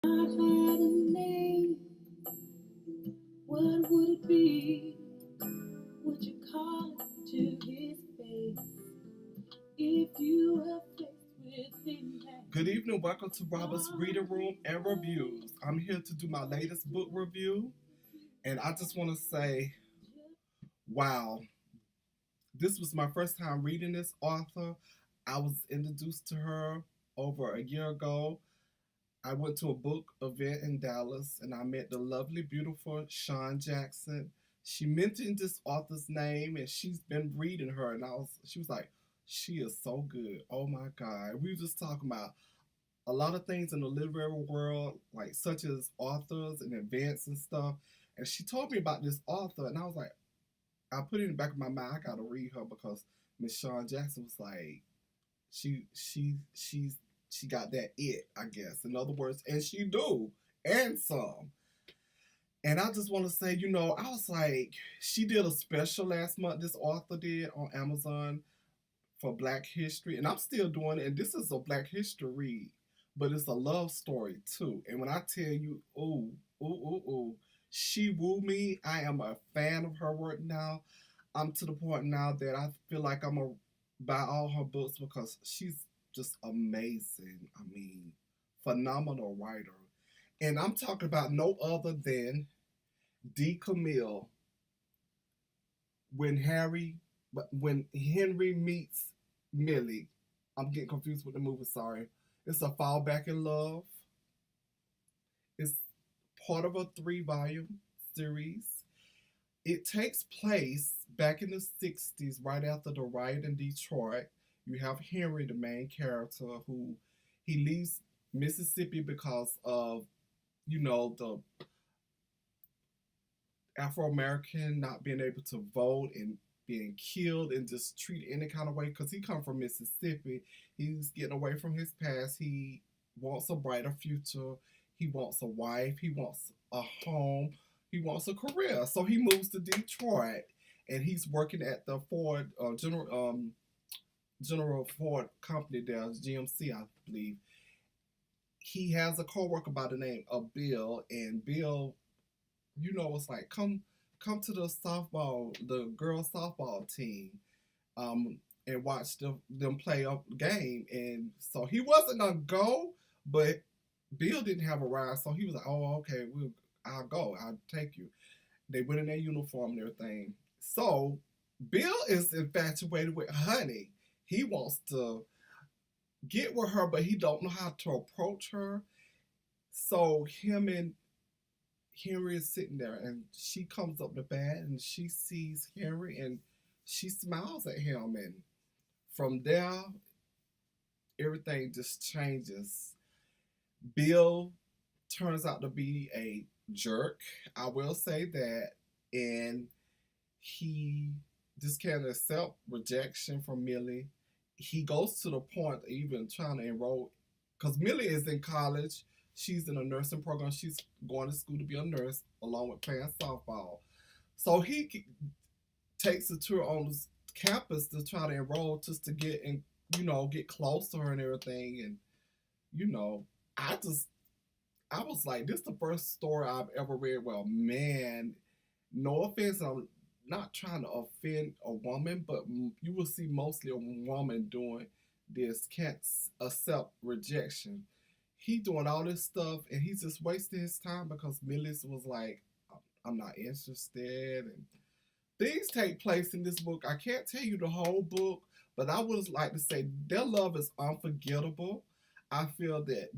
had a name, what would it be? Would you call it to his face if you were faced with him? Good evening, welcome to Robert's Reading Room and Reviews. I'm here to do my latest book review, and I just want to say, wow, this was my first time reading this author. I was introduced to her over a year ago. I went to a book event in Dallas and I met the lovely, beautiful Sean Jackson. She mentioned this author's name and she's been reading her, and she was like, she is so good. Oh my God. We were just talking about a lot of things in the literary world, like such as authors and events and stuff. And she told me about this author, and I was like, I put it in the back of my mind, I gotta read her because Miss Sean Jackson was like, she got that it, I guess. In other words, and she do, and some. And I just want to say, I was like, she did a special last month. This author did on Amazon for Black History, and I'm still doing it. And this is a Black History read, but it's a love story too. And when I tell you, she wooed me. I am a fan of her work now. I'm to the point now that I feel like I'm gonna buy all her books because she's just amazing. I mean, phenomenal writer. And I'm talking about no other than D. Camille. When Henry meets Millie. I'm getting confused with the movie, sorry. It's a Fall Back in Love. It's part of a 3-volume series. It takes place back in the 60s, right after the riot in Detroit. You have Henry, the main character, who he leaves Mississippi because of, the Afro-American not being able to vote and being killed and just treated any kind of way because he come from Mississippi. He's getting away from his past. He wants a brighter future. He wants a wife. He wants a home. He wants a career. So he moves to Detroit, and he's working at the Ford General Ford company there, GMC, I believe. He has a coworker by the name of Bill, and Bill, it's like come to the girls softball team, and watch them play a game. And so he wasn't gonna go, but Bill didn't have a ride, so he was like, "Oh, okay, I'll go. I'll take you." They went in their uniform and everything. So Bill is infatuated with Honey. He wants to get with her, but he don't know how to approach her. So him and Henry is sitting there, and she comes up the bed and she sees Henry and she smiles at him, and from there everything just changes. Bill turns out to be a jerk, I will say that, and he just can't accept rejection from Millie. He goes to the point of even trying to enroll, because Millie is in college. She's in a nursing program. She's going to school to be a nurse along with playing softball. So he takes a tour on the campus to try to enroll just to get and get close to her and everything. And I was like, this is the first story I've ever read. Well, man, no offense, I'm not trying to offend a woman, but you will see mostly a woman doing this, can't accept rejection. He doing all this stuff and he's just wasting his time because Millis was like, I'm not interested. And things take place in this book. I can't tell you the whole book, but I would like to say their love is unforgettable. I feel that,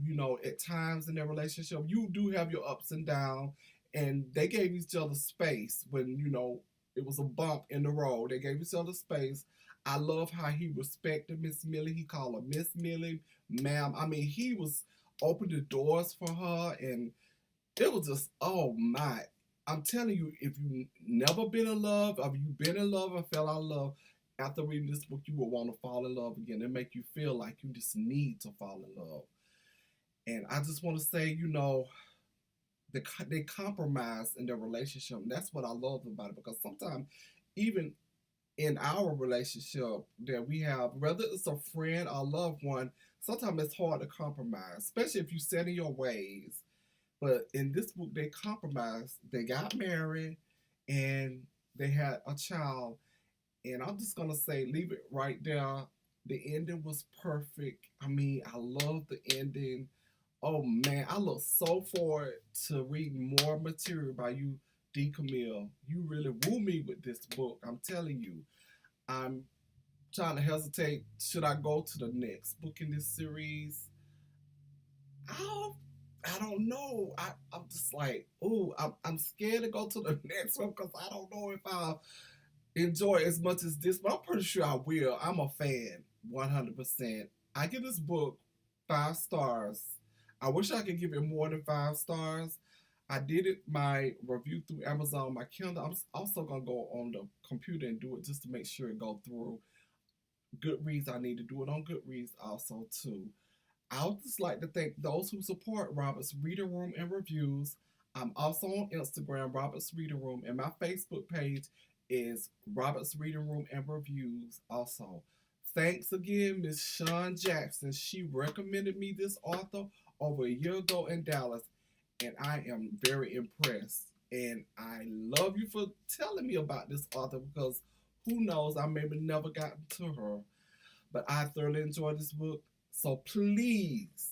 at times in their relationship, you do have your ups and downs, and they gave each other space when, it was a bump in the road. They gave each other space. I love how he respected Miss Millie. He called her Miss Millie, ma'am. I mean, he was opened the doors for her, and it was just, oh my. I'm telling you, if you never been in love, or if you've been in love and fell out of love, after reading this book, you will want to fall in love again. It make you feel like you just need to fall in love. And I just want to say, they compromise in their relationship. And that's what I love about it, because sometimes, even in our relationship that we have, whether it's a friend or a loved one, sometimes it's hard to compromise, especially if you set in your ways. But in this book, they compromised. They got married, and they had a child. And I'm just gonna say, leave it right there. The ending was perfect. I mean, I love the ending. Oh man, I look so forward to reading more material by you, D. Camille. You really woo me with this book. I'm telling you. I'm trying to hesitate. Should I go to the next book in this series? I I don't know. I'm just like, oh, I'm scared to go to the next one because I don't know if I'll enjoy it as much as this, but I'm pretty sure I will. I'm a fan, 100%. I give this book 5 stars. I wish I could give it more than 5 stars. I did it my review through Amazon, my Kindle. I'm also gonna go on the computer and do it just to make sure it go through. Goodreads, I need to do it on Goodreads also too. I would just like to thank those who support Robert's Reading Room and Reviews. I'm also on Instagram, Robert's Reading Room, and my Facebook page is Robert's Reading Room and Reviews also. Thanks again, Miss Shawn Jackson. She recommended me this author over a year ago in Dallas, and I am very impressed. And I love you for telling me about this author because who knows, I maybe never gotten to her. But I thoroughly enjoyed this book. So please,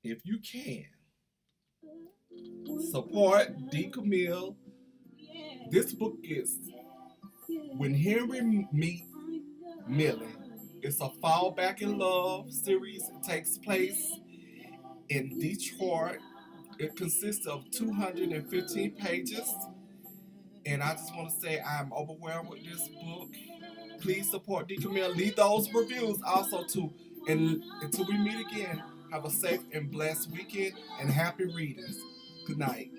if you can, support D. Camille. This book is When Henry Met Millie. It's a Fall Back in Love series. It takes place in Detroit. It consists of 215 pages. And I just want to say I'm overwhelmed with this book. Please support D. Camille. Leave those reviews also too. And until we meet again, have a safe and blessed weekend and happy readings. Good night.